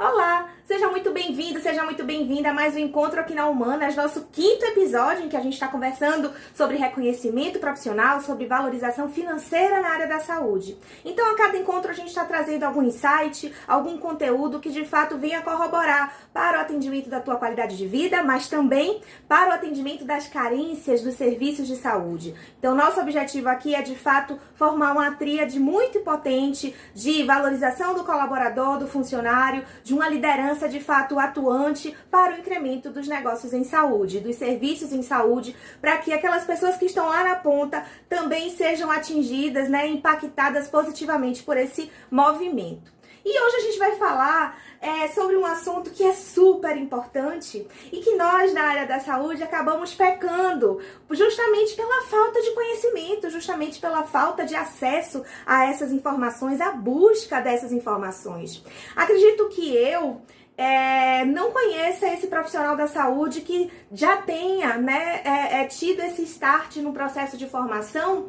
Olá, seja muito bem-vindo, seja muito bem-vinda a mais um Encontro aqui na Humanas, nosso 5º episódio em que a gente está conversando sobre reconhecimento profissional, sobre valorização financeira na área da saúde. Então, a cada encontro a gente está trazendo algum insight, algum conteúdo que de fato venha corroborar para o atendimento da tua qualidade de vida, mas também para o atendimento das carências dos serviços de saúde. Então, nosso objetivo aqui é de fato formar uma tríade muito potente de valorização do colaborador, do funcionário, de uma liderança de fato atuante para o incremento dos negócios em saúde, dos serviços em saúde, para que aquelas pessoas que estão lá na ponta também sejam atingidas, impactadas positivamente por esse movimento. E hoje a gente vai falar sobre um assunto que é super importante e que nós, na área da saúde, acabamos pecando justamente pela falta de conhecimento, justamente pela falta de acesso a essas informações, a busca dessas informações. Acredito que eu não conheça esse profissional da saúde que já tenha tido esse start no processo de formação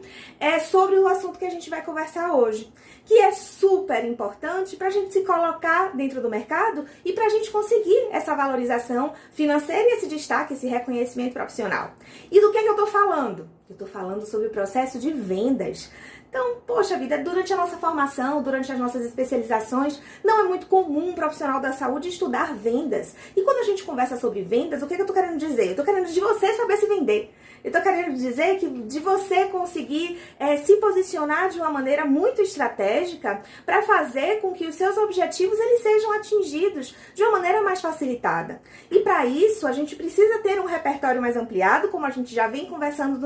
sobre o assunto que a gente vai conversar hoje, que é super importante para a gente se colocar dentro do mercado e para a gente conseguir essa valorização financeira e esse destaque, esse reconhecimento profissional. E do que eu estou falando? Eu estou falando sobre o processo de vendas. Então, poxa vida, durante a nossa formação, durante as nossas especializações, não é muito comum um profissional da saúde estudar vendas. E quando a gente conversa sobre vendas, o que eu tô querendo dizer? Eu tô querendo de você saber se vender. Eu tô querendo dizer que de você conseguir se posicionar de uma maneira muito estratégica para fazer com que os seus objetivos eles sejam atingidos de uma maneira mais facilitada. E para isso, a gente precisa ter um repertório mais ampliado, como a gente já vem conversando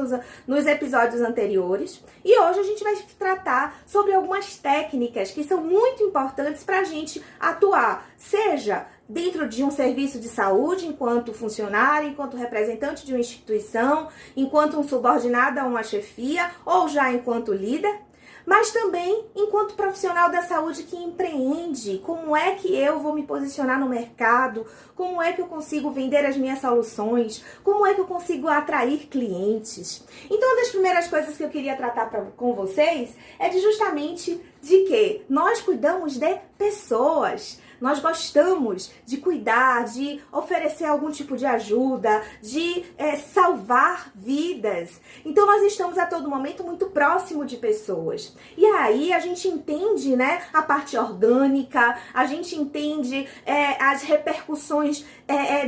nos episódios anteriores. E hoje a gente vai tratar sobre algumas técnicas que são muito importantes para a gente atuar, seja dentro de um serviço de saúde, enquanto funcionário, enquanto representante de uma instituição, enquanto um subordinado a uma chefia ou já enquanto líder, mas também enquanto profissional da saúde que empreende. Como é que eu vou me posicionar no mercado? Como é que eu consigo vender as minhas soluções? Como é que eu consigo atrair clientes? Então, uma das primeiras coisas que eu queria tratar com vocês é justamente de que nós cuidamos de pessoas. Nós gostamos de cuidar, de oferecer algum tipo de ajuda, de salvar vidas. Então, nós estamos a todo momento muito próximo de pessoas. E aí, a gente entende, a parte orgânica, a gente entende as repercussões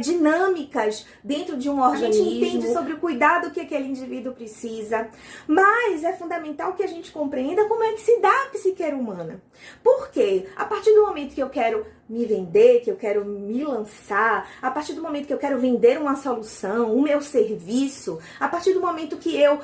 dinâmicas dentro de um organismo. A gente entende sobre o cuidado que aquele indivíduo precisa. Mas é fundamental que a gente compreenda como é que se dá a psique humana. Por quê? A partir do momento que eu quero me vender, que eu quero me lançar, a partir do momento que eu quero vender uma solução, o meu serviço, a partir do momento que eu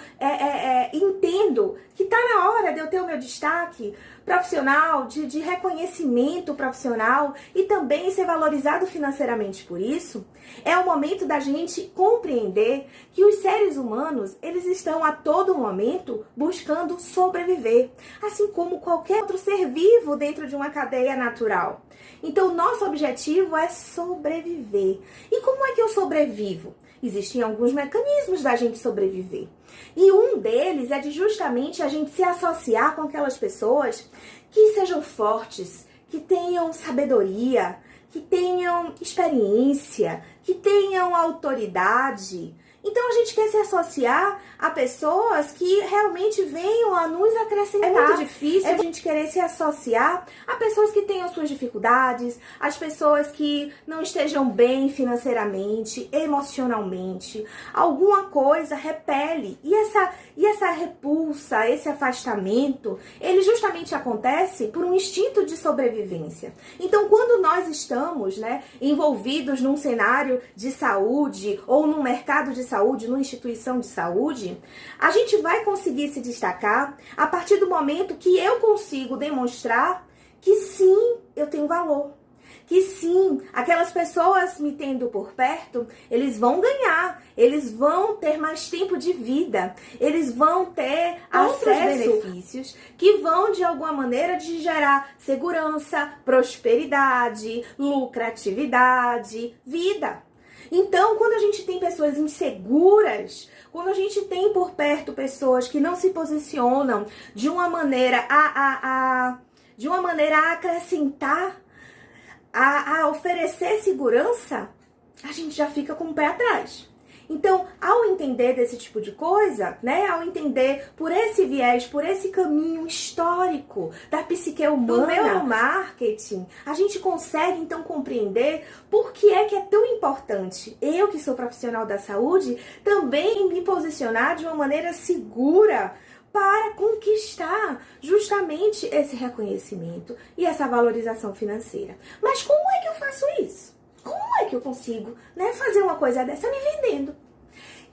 entendo que está na hora de eu ter o meu destaque profissional, de reconhecimento profissional e também ser valorizado financeiramente por isso, é o momento da gente compreender que os seres humanos, eles estão a todo momento buscando sobreviver, assim como qualquer outro ser vivo dentro de uma cadeia natural. Então, nosso objetivo é sobreviver. E como é que eu sobrevivo? Existem alguns mecanismos da gente sobreviver. E um deles é de justamente a gente se associar com aquelas pessoas que sejam fortes, que tenham sabedoria, que tenham experiência, que tenham autoridade. Então, a gente quer se associar a pessoas que realmente venham a nos acrescentar. É muito difícil a gente querer se associar a pessoas que tenham suas dificuldades, as pessoas que não estejam bem financeiramente, emocionalmente. Alguma coisa repele. E essa repulsa, esse afastamento, ele justamente acontece por um instinto de sobrevivência. Então, quando nós estamos, envolvidos num cenário de saúde ou num mercado de saúde, numa instituição de saúde, a gente vai conseguir se destacar a partir do momento que eu consigo demonstrar que sim, eu tenho valor. Que sim, aquelas pessoas me tendo por perto, eles vão ganhar, eles vão ter mais tempo de vida, eles vão ter outros benefícios que vão de alguma maneira de gerar segurança, prosperidade, lucratividade, vida. Então, quando a gente tem pessoas inseguras, quando a gente tem por perto pessoas que não se posicionam de uma maneira a acrescentar, a oferecer segurança, a gente já fica com o pé atrás. Então, ao entender desse tipo de coisa, né, ao entender por esse viés, por esse caminho histórico da psique humana, do neuromarketing, a gente consegue então compreender por que é tão importante eu, que sou profissional da saúde, também me posicionar de uma maneira segura para conquistar justamente esse reconhecimento e essa valorização financeira. Mas como é que eu faço isso? Como é que eu consigo, né, fazer uma coisa dessa me vendendo?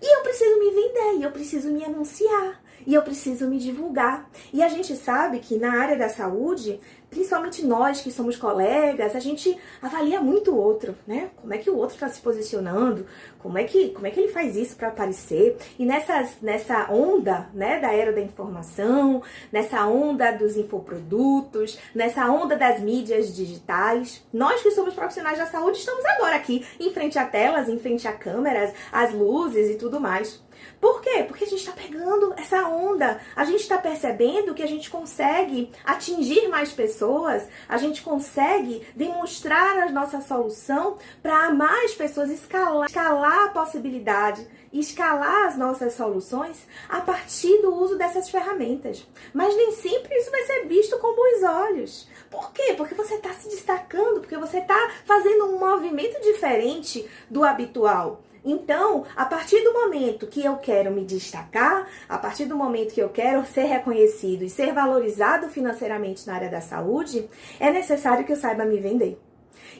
E eu preciso me vender, e eu preciso me anunciar, e eu preciso me divulgar. E a gente sabe que na área da saúde, principalmente nós que somos colegas, a gente avalia muito o outro, né? Como é que o outro está se posicionando, como é que ele faz isso para aparecer. E nessa onda, né, da era da informação, nessa onda dos infoprodutos, nessa onda das mídias digitais, nós que somos profissionais da saúde estamos agora aqui em frente a telas, em frente a câmeras, as luzes e tudo mais. Por quê? Porque a gente está pegando essa onda, a gente está percebendo que a gente consegue atingir mais pessoas, a gente consegue demonstrar a nossa solução para mais pessoas, escalar a possibilidade, escalar as nossas soluções a partir do uso dessas ferramentas. Mas nem sempre isso vai ser visto com bons olhos. Por quê? Porque você está se destacando, porque você está fazendo um movimento diferente do habitual. Então, a partir do momento que eu quero me destacar, a partir do momento que eu quero ser reconhecido e ser valorizado financeiramente na área da saúde, é necessário que eu saiba me vender.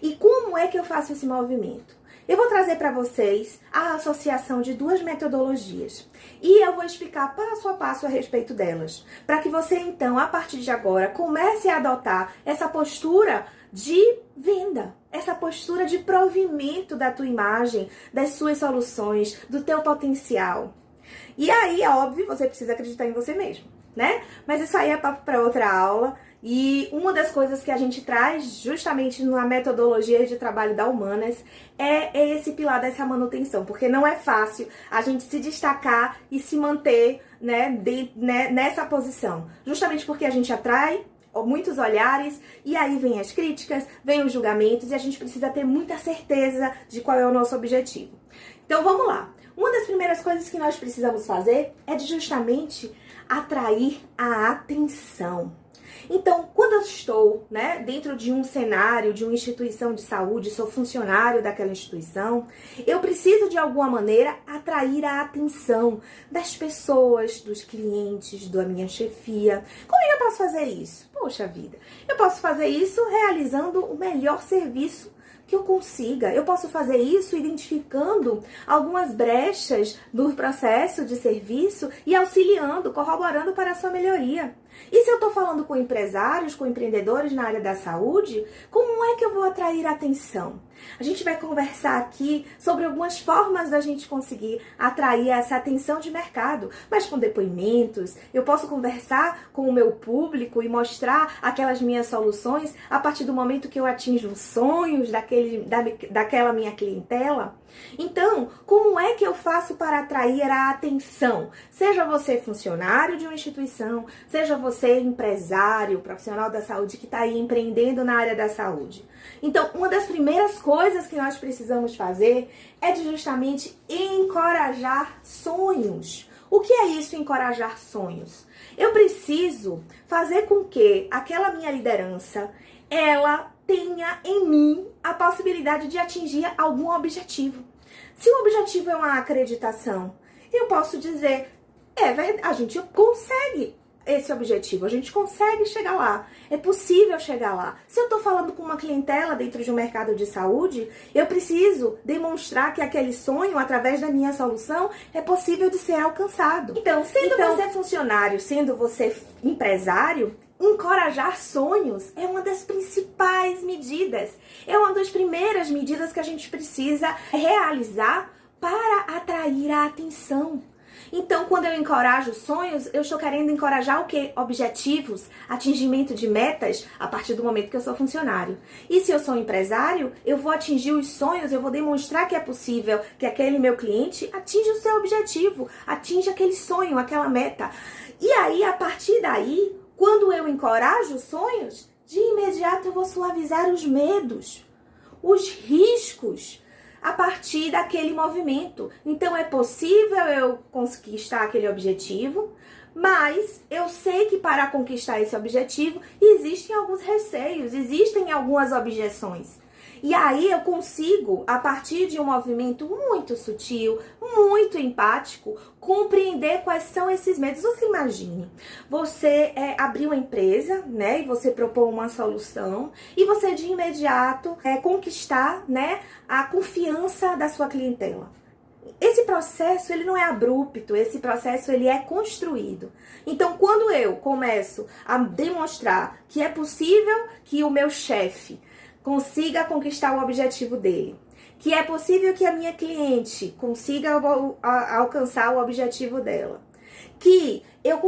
E como é que eu faço esse movimento? Eu vou trazer para vocês a associação de duas metodologias e eu vou explicar passo a passo a respeito delas, para que você então, a partir de agora, comece a adotar essa postura de venda, essa postura de provimento da tua imagem, das suas soluções, do teu potencial. E aí, é óbvio, você precisa acreditar em você mesmo, né? Mas isso aí é papo para outra aula. E uma das coisas que a gente traz justamente na metodologia de trabalho da Humanas é esse pilar dessa manutenção, porque não é fácil a gente se destacar e se manter, né, nessa posição, justamente porque a gente atrai muitos olhares e aí vem as críticas, vem os julgamentos e a gente precisa ter muita certeza de qual é o nosso objetivo. Então vamos lá. Uma das primeiras coisas que nós precisamos fazer é de justamente atrair a atenção. Então, quando eu estou, né, dentro de um cenário, de uma instituição de saúde, sou funcionário daquela instituição, eu preciso de alguma maneira atrair a atenção das pessoas, dos clientes, da minha chefia. Como é que eu posso fazer isso? Poxa vida, eu posso fazer isso realizando o melhor serviço que eu consiga. Eu posso fazer isso identificando algumas brechas do processo de serviço e auxiliando, corroborando para a sua melhoria. E se eu estou falando com empresários, com empreendedores na área da saúde, como é que eu vou atrair a atenção? A gente vai conversar aqui sobre algumas formas da gente conseguir atrair essa atenção de mercado, mas com depoimentos. Eu posso conversar com o meu público e mostrar aquelas minhas soluções a partir do momento que eu atinjo os sonhos daquela minha clientela. Então, como é que eu faço para atrair a atenção? Seja você funcionário de uma instituição, seja você empresário, profissional da saúde que está aí empreendendo na área da saúde. Então, uma das primeiras coisas que nós precisamos fazer é de justamente encorajar sonhos. O que é isso, encorajar sonhos? Eu preciso fazer com que aquela minha liderança, ela tenha em mim a possibilidade de atingir algum objetivo. Se o objetivo é uma acreditação, eu posso dizer, é verdade, a gente consegue esse objetivo, a gente consegue chegar lá, é possível chegar lá. Se eu estou falando com uma clientela dentro de um mercado de saúde, eu preciso demonstrar que aquele sonho, através da minha solução, é possível de ser alcançado. Então, sendo você funcionário, sendo você empresário, encorajar sonhos é uma das principais medidas, é uma das primeiras medidas que a gente precisa realizar para atrair a atenção. Então, quando eu encorajo sonhos, eu estou querendo encorajar o quê? Objetivos, atingimento de metas a partir do momento que eu sou funcionário. E se eu sou empresário, eu vou atingir os sonhos, eu vou demonstrar que é possível que aquele meu cliente atinja o seu objetivo, atinja aquele sonho, aquela meta. E aí, a partir daí, quando eu encorajo sonhos, de imediato eu vou suavizar os medos. os riscos a partir daquele movimento. Então é possível eu conquistar aquele objetivo, mas eu sei que para conquistar esse objetivo existem alguns receios, existem algumas objeções. E aí eu consigo, a partir de um movimento muito sutil, muito empático, compreender quais são esses medos. Você imagine, você abrir uma empresa, né, e você propor uma solução, e você de imediato conquistar, né, a confiança da sua clientela. Esse processo, ele não é abrupto, esse processo, ele é construído. Então, quando eu começo a demonstrar que é possível que o meu chefe consiga conquistar o objetivo dele, que é possível que a minha cliente consiga alcançar o objetivo dela, que eu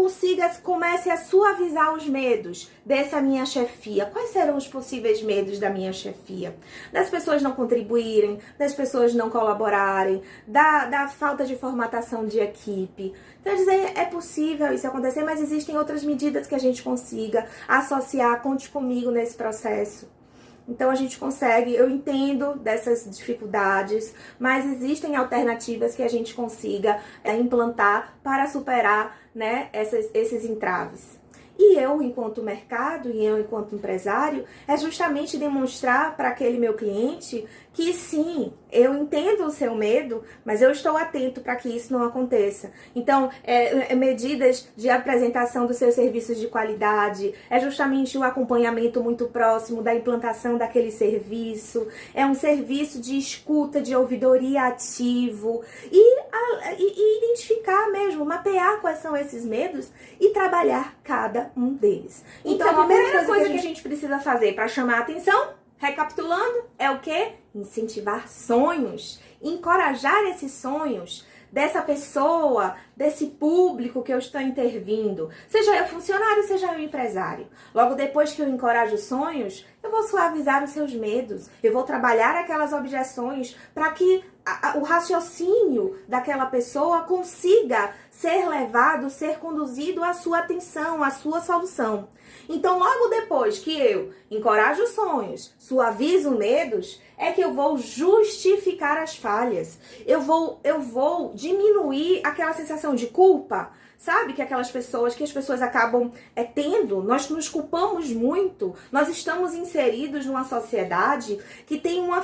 comece a suavizar os medos dessa minha chefia. Quais serão os possíveis medos da minha chefia? Das pessoas não contribuírem, das pessoas não colaborarem, da falta de formatação de equipe. Quer dizer, é possível isso acontecer, mas existem outras medidas que a gente consiga associar. Conte comigo nesse processo. Então a gente consegue, eu entendo dessas dificuldades, mas existem alternativas que a gente consiga implantar para superar, né, esses entraves. E eu, enquanto mercado, e eu, enquanto empresário, é justamente demonstrar para aquele meu cliente que sim, eu entendo o seu medo, mas eu estou atento para que isso não aconteça. Então, medidas de apresentação dos seus serviços de qualidade, é justamente o acompanhamento muito próximo da implantação daquele serviço, é um serviço de escuta, de ouvidoria ativo, e identificar mesmo, mapear quais são esses medos e trabalhar cada um deles. Então a primeira coisa que a gente precisa fazer para chamar a atenção, recapitulando, é o quê? Incentivar sonhos, encorajar esses sonhos dessa pessoa, desse público que eu estou intervindo, seja eu funcionário, seja eu empresário. Logo depois que eu encorajo sonhos, eu vou suavizar os seus medos, eu vou trabalhar aquelas objeções para que o raciocínio daquela pessoa consiga ser levado, ser conduzido à sua atenção, à sua solução. Então, logo depois que eu encorajo sonhos, suavizo medos, é que eu vou justificar as falhas. Eu vou diminuir aquela sensação de culpa, sabe? Que as pessoas acabam tendo. Nós nos culpamos muito. Nós estamos inseridos numa sociedade que tem uma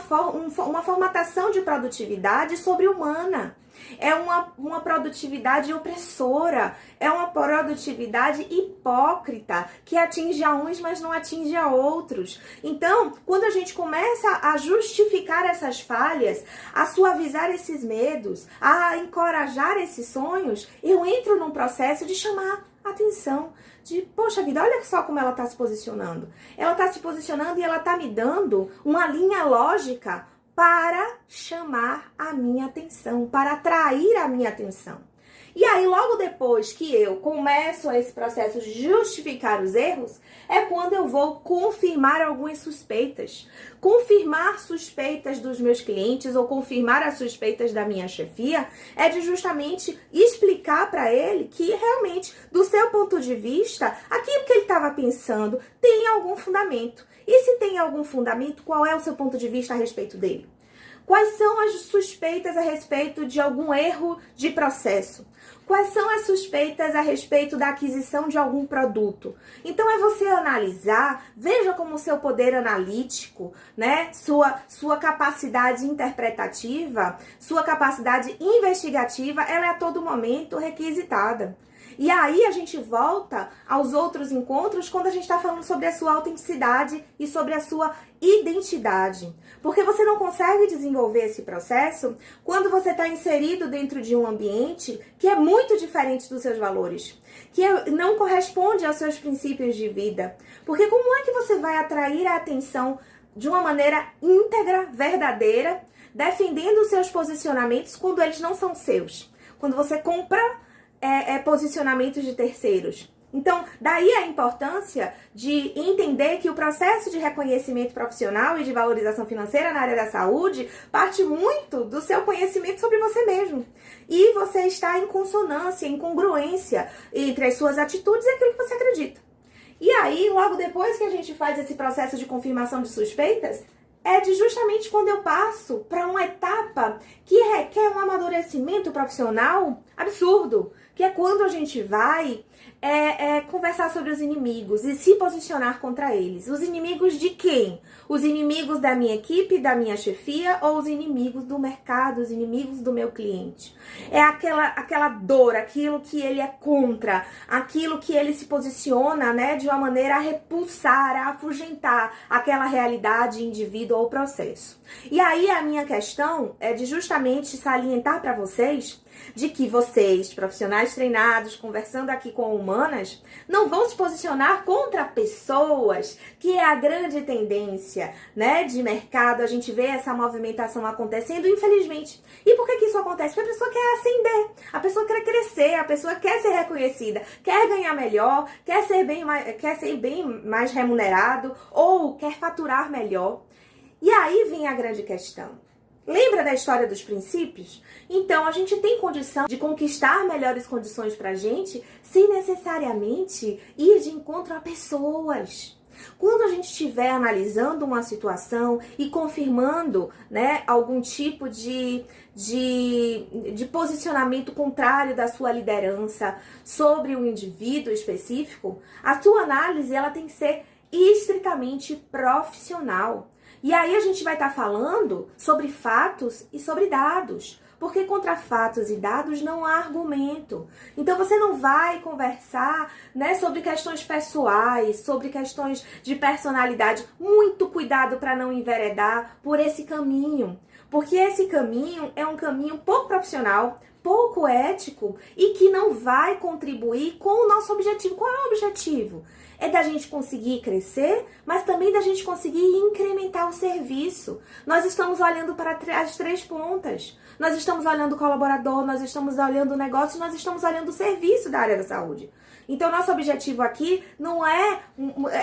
formatação de produtividade sobre-humana. É uma produtividade opressora, é uma produtividade hipócrita, que atinge a uns, mas não atinge a outros. Então, quando a gente começa a justificar essas falhas, a suavizar esses medos, a encorajar esses sonhos, eu entro num processo de chamar atenção, de, poxa vida, olha só como ela está se posicionando. Ela está se posicionando e ela está me dando uma linha lógica para chamar a minha atenção, para atrair a minha atenção. E aí, logo depois que eu começo esse processo de justificar os erros, é quando eu vou confirmar algumas suspeitas. Confirmar suspeitas dos meus clientes ou confirmar as suspeitas da minha chefia é de justamente explicar para ele que realmente, do seu ponto de vista, aquilo que ele estava pensando tem algum fundamento. E se tem algum fundamento, qual é o seu ponto de vista a respeito dele? Quais são as suspeitas a respeito de algum erro de processo? Quais são as suspeitas a respeito da aquisição de algum produto? Então é você analisar, veja como o seu poder analítico, né, sua capacidade interpretativa, sua capacidade investigativa, ela é a todo momento requisitada. E aí a gente volta aos outros encontros quando a gente está falando sobre a sua autenticidade e sobre a sua identidade. Porque você não consegue desenvolver esse processo quando você está inserido dentro de um ambiente que é muito diferente dos seus valores, que não corresponde aos seus princípios de vida. Porque como é que você vai atrair a atenção de uma maneira íntegra, verdadeira, defendendo os seus posicionamentos quando eles não são seus? Quando você compra posicionamentos de terceiros. Então, daí a importância de entender que o processo de reconhecimento profissional e de valorização financeira na área da saúde parte muito do seu conhecimento sobre você mesmo. E você está em consonância, em congruência entre as suas atitudes e aquilo que você acredita. E aí, logo depois que a gente faz esse processo de confirmação de suspeitas, é de justamente quando eu passo para uma etapa que requer um amadurecimento profissional absurdo, que é quando a gente vai conversar sobre os inimigos e se posicionar contra eles. Os inimigos de quem? Os inimigos da minha equipe, da minha chefia, ou os inimigos do mercado, os inimigos do meu cliente? É aquela dor, aquilo que ele é contra, aquilo que ele se posiciona, né, de uma maneira a repulsar, a afugentar aquela realidade, indivíduo ou processo. E aí a minha questão é de justamente salientar para vocês de que vocês, profissionais treinados, conversando aqui com humanas, não vão se posicionar contra pessoas, que é a grande tendência, né, de mercado. A gente vê essa movimentação acontecendo, infelizmente. E por que isso acontece? Porque a pessoa quer ascender, a pessoa quer crescer, a pessoa quer ser reconhecida, quer ganhar melhor, quer ser bem mais remunerado ou quer faturar melhor. E aí vem a grande questão. Lembra da história dos princípios? Então, a gente tem condição de conquistar melhores condições pra gente sem necessariamente ir de encontro a pessoas. Quando a gente estiver analisando uma situação e confirmando, né, algum tipo de posicionamento contrário da sua liderança sobre um indivíduo específico, a sua análise ela tem que ser estritamente profissional. E aí a gente vai estar falando sobre fatos e sobre dados, porque contra fatos e dados não há argumento. Então você não vai conversar, né, sobre questões pessoais, sobre questões de personalidade. Muito cuidado para não enveredar por esse caminho, porque esse caminho é um caminho pouco profissional, pouco ético e que não vai contribuir com o nosso objetivo. Qual é o objetivo? É da gente conseguir crescer, mas também da gente conseguir incrementar o serviço. Nós estamos olhando para as três pontas. Nós estamos olhando o colaborador, nós estamos olhando o negócio, nós estamos olhando o serviço da área da saúde. Então, nosso objetivo aqui não é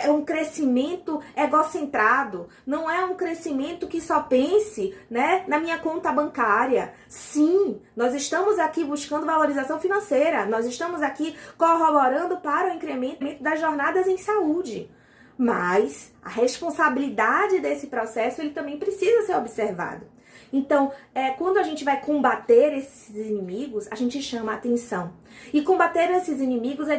um crescimento egocentrado, não é um crescimento que só pense, né, na minha conta bancária. Sim, nós estamos aqui buscando valorização financeira, nós estamos aqui corroborando para o incremento das jornadas em saúde. Mas a responsabilidade desse processo ele também precisa ser observado. Então, quando a gente vai combater esses inimigos, a gente chama a atenção. E combater esses inimigos é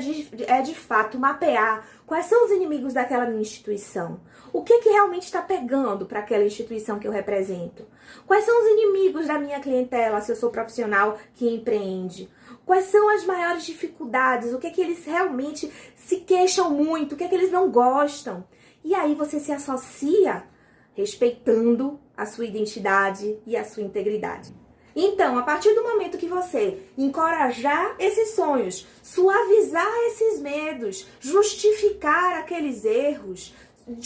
de fato mapear quais são os inimigos daquela minha instituição. O que realmente está pegando para aquela instituição que eu represento? Quais são os inimigos da minha clientela, se eu sou profissional que empreende? Quais são as maiores dificuldades? O que eles realmente se queixam muito? O que eles não gostam? E aí você se associa respeitando a sua identidade e a sua integridade. Então, a partir do momento que você encorajar esses sonhos, suavizar esses medos, justificar aqueles erros,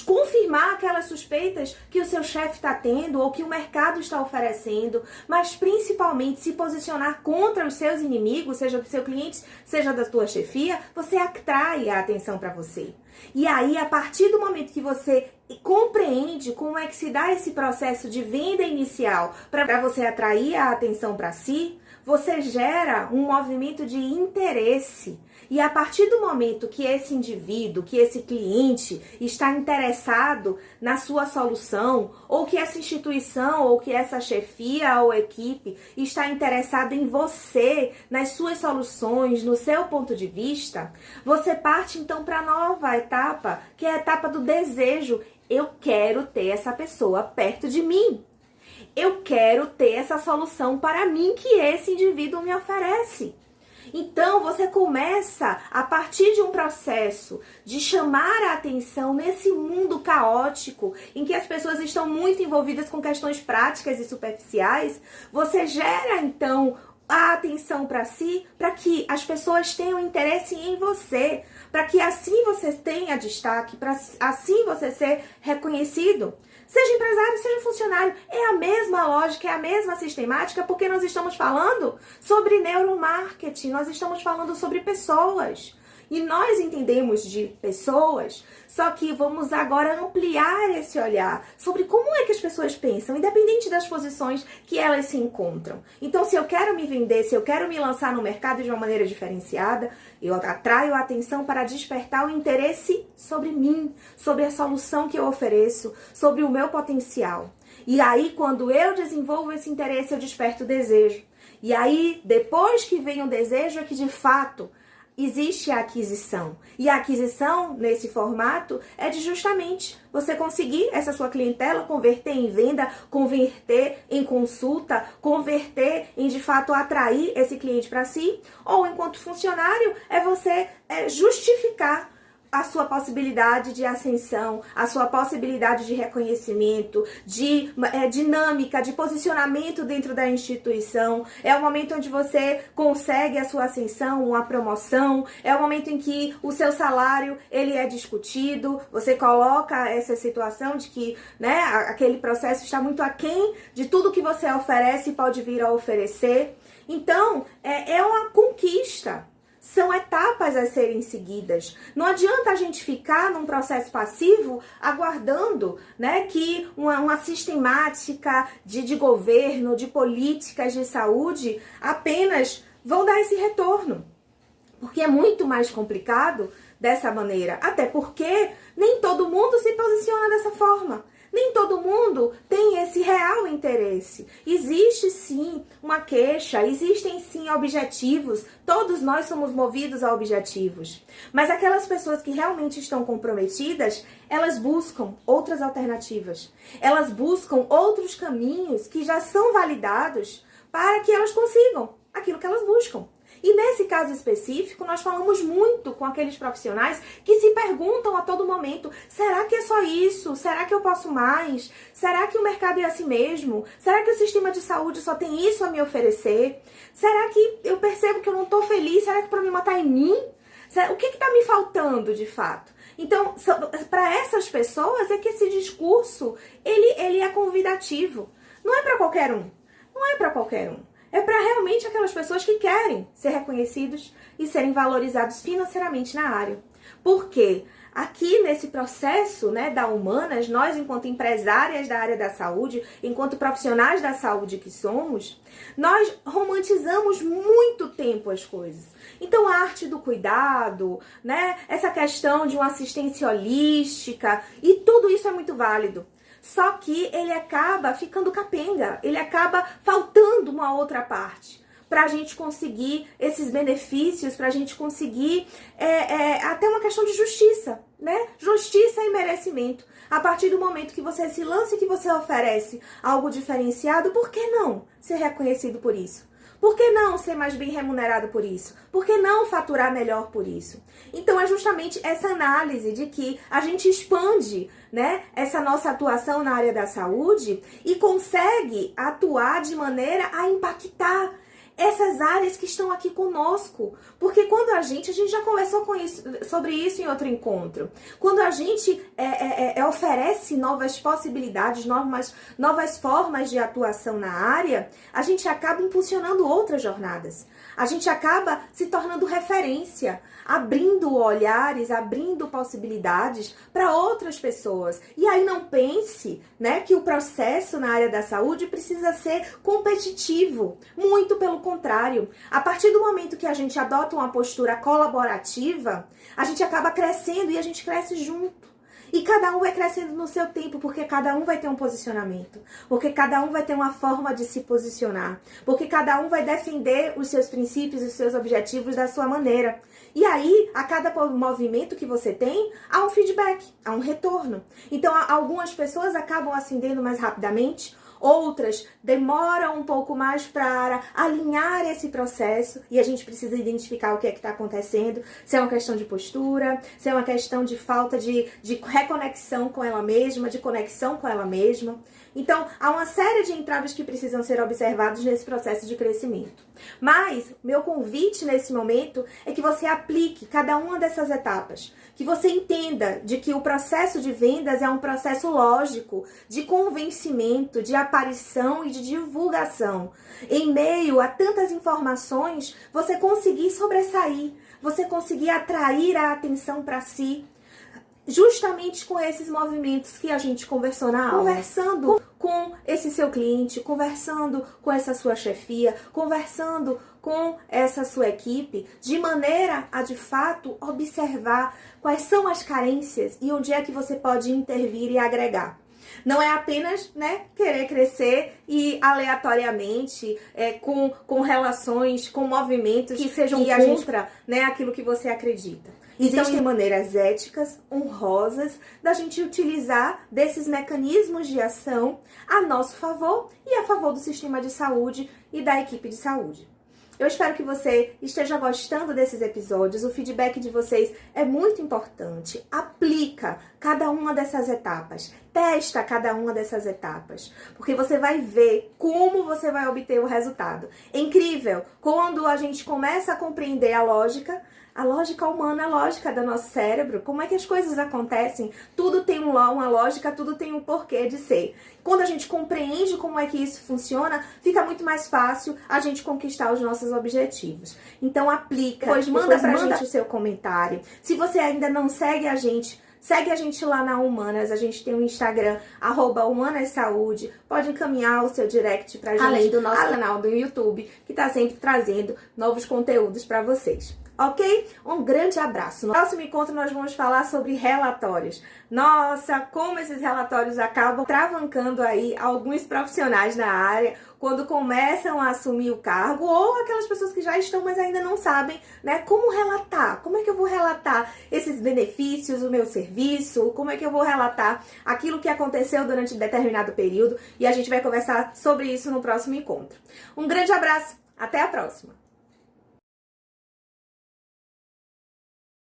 confirmar aquelas suspeitas que o seu chefe está tendo ou que o mercado está oferecendo, mas principalmente se posicionar contra os seus inimigos, seja do seu cliente, seja da sua chefia, você atrai a atenção para você. E aí, a partir do momento que você compreende como é que se dá esse processo de venda inicial para você atrair a atenção para si, você gera um movimento de interesse. E a partir do momento que esse indivíduo, que esse cliente está interessado na sua solução, ou que essa instituição, ou que essa chefia ou equipe está interessada em você, nas suas soluções, no seu ponto de vista, você parte então para a nova etapa, que é a etapa do desejo. Eu quero ter essa pessoa perto de mim. Eu quero ter essa solução para mim que esse indivíduo me oferece. Então, você começa, a partir de um processo de chamar a atenção nesse mundo caótico, em que as pessoas estão muito envolvidas com questões práticas e superficiais, você gera, então, a atenção para si, para que as pessoas tenham interesse em você, para que assim você tenha destaque, para assim você ser reconhecido. Seja empresário, seja funcionário, é a mesma lógica, é a mesma sistemática, porque nós estamos falando sobre neuromarketing, nós estamos falando sobre pessoas. E nós entendemos de pessoas, só que vamos agora ampliar esse olhar sobre como é que as pessoas pensam, independente das posições que elas se encontram. Então, se eu quero me vender, se eu quero me lançar no mercado de uma maneira diferenciada, eu atraio a atenção para despertar o interesse sobre mim, sobre a solução que eu ofereço, sobre o meu potencial. E aí, quando eu desenvolvo esse interesse, eu desperto o desejo. E aí, depois que vem o desejo, é que de fato existe a aquisição. E a aquisição, nesse formato, é de justamente você conseguir essa sua clientela, converter em venda, converter em consulta, converter em, de fato, atrair esse cliente para si. Ou, enquanto funcionário, é você justificar a sua possibilidade de ascensão, a sua possibilidade de reconhecimento, de dinâmica, de posicionamento dentro da instituição. É o momento onde você consegue a sua ascensão, uma promoção. É o momento em que o seu salário ele é discutido. Você coloca essa situação de que, né, aquele processo está muito aquém de tudo que você oferece e pode vir a oferecer. Então, é uma conquista. São etapas a serem seguidas. Não adianta a gente ficar num processo passivo aguardando, né, que uma sistemática de governo, de políticas de saúde apenas vão dar esse retorno. Porque é muito mais complicado dessa maneira. Até porque nem todo mundo se posiciona dessa forma. Nem todo mundo tem esse real interesse. Existe sim uma queixa, existem sim objetivos, todos nós somos movidos a objetivos. Mas aquelas pessoas que realmente estão comprometidas, elas buscam outras alternativas. Elas buscam outros caminhos que já são validados para que elas consigam aquilo que elas buscam. E nesse caso específico, nós falamos muito com aqueles profissionais que se perguntam a todo momento, será que é só isso? Será que eu posso mais? Será que o mercado é assim mesmo? Será que o sistema de saúde só tem isso a me oferecer? Será que eu percebo que eu não estou feliz? Será que o problema está em mim? O que está me faltando de fato? Então, para essas pessoas é que esse discurso, ele é convidativo. Não é para qualquer um. Não é para qualquer um. É para realmente aquelas pessoas que querem ser reconhecidos e serem valorizados financeiramente na área. Porque aqui nesse processo, né, da Humanas, nós enquanto empresárias da área da saúde, enquanto profissionais da saúde que somos, nós romantizamos muito tempo as coisas. Então a arte do cuidado, né, essa questão de uma assistência holística, e tudo isso é muito válido. Só que ele acaba ficando capenga, ele acaba faltando uma outra parte para a gente conseguir esses benefícios, para a gente conseguir até uma questão de justiça, né? Justiça e merecimento. A partir do momento que você se lança e que você oferece algo diferenciado, por que não ser reconhecido por isso? Por que não ser mais bem remunerado por isso? Por que não faturar melhor por isso? Então é justamente essa análise de que a gente expande, né, essa nossa atuação na área da saúde e consegue atuar de maneira a impactar essas áreas que estão aqui conosco. Porque quando a gente já conversou sobre isso em outro encontro, quando a gente oferece novas possibilidades, novas formas de atuação na área, a gente acaba impulsionando outras jornadas. A gente acaba se tornando referência, abrindo olhares, abrindo possibilidades para outras pessoas. E aí não pense, né, que o processo na área da saúde precisa ser competitivo. Muito pelo contrário. A partir do momento que a gente adota uma postura colaborativa, a gente acaba crescendo e a gente cresce junto. E cada um vai crescendo no seu tempo, porque cada um vai ter um posicionamento, porque cada um vai ter uma forma de se posicionar, porque cada um vai defender os seus princípios, os seus objetivos da sua maneira. E aí, a cada movimento que você tem, há um feedback, há um retorno. Então, algumas pessoas acabam ascendendo mais rapidamente, outras demoram um pouco mais para alinhar esse processo e a gente precisa identificar o que é que está acontecendo, se é uma questão de postura, se é uma questão de falta de reconexão com ela mesma, de conexão com ela mesma. Então, há uma série de entraves que precisam ser observados nesse processo de crescimento. Mas, meu convite nesse momento é que você aplique cada uma dessas etapas, que você entenda de que o processo de vendas é um processo lógico, de convencimento, de aparição e de divulgação. Em meio a tantas informações, você conseguir sobressair, você conseguir atrair a atenção para si, justamente com esses movimentos que a gente conversou na aula. Conversando com esse seu cliente, conversando com essa sua chefia, conversando com essa sua equipe, de maneira a, de fato, observar quais são as carências e onde é que você pode intervir e agregar. Não é apenas, né, querer crescer e aleatoriamente, com relações, com movimentos que sejam contra, né, aquilo que você acredita. Existem maneiras éticas, honrosas, da gente utilizar desses mecanismos de ação a nosso favor e a favor do sistema de saúde e da equipe de saúde. Eu espero que você esteja gostando desses episódios. O feedback de vocês é muito importante. Aplica cada uma dessas etapas. Testa cada uma dessas etapas. Porque você vai ver como você vai obter o resultado. É incrível quando a gente começa a compreender a lógica humana, a lógica do nosso cérebro, como é que as coisas acontecem, tudo tem uma lógica, tudo tem um porquê de ser. Quando a gente compreende como é que isso funciona, fica muito mais fácil a gente conquistar os nossos objetivos. Então aplica, depois manda pra gente o seu comentário. Se você ainda não segue a gente, segue a gente lá na Humanas, a gente tem um Instagram, @humanassaúde, pode encaminhar o seu direct pra gente. Além do nosso canal do YouTube, que tá sempre trazendo novos conteúdos pra vocês. Ok? Um grande abraço. No próximo encontro nós vamos falar sobre relatórios. Nossa, como esses relatórios acabam travancando aí alguns profissionais na área quando começam a assumir o cargo, ou aquelas pessoas que já estão, mas ainda não sabem, né, como relatar. Como é que eu vou relatar esses benefícios, o meu serviço? Como é que eu vou relatar aquilo que aconteceu durante determinado período? E a gente vai conversar sobre isso no próximo encontro. Um grande abraço. Até a próxima.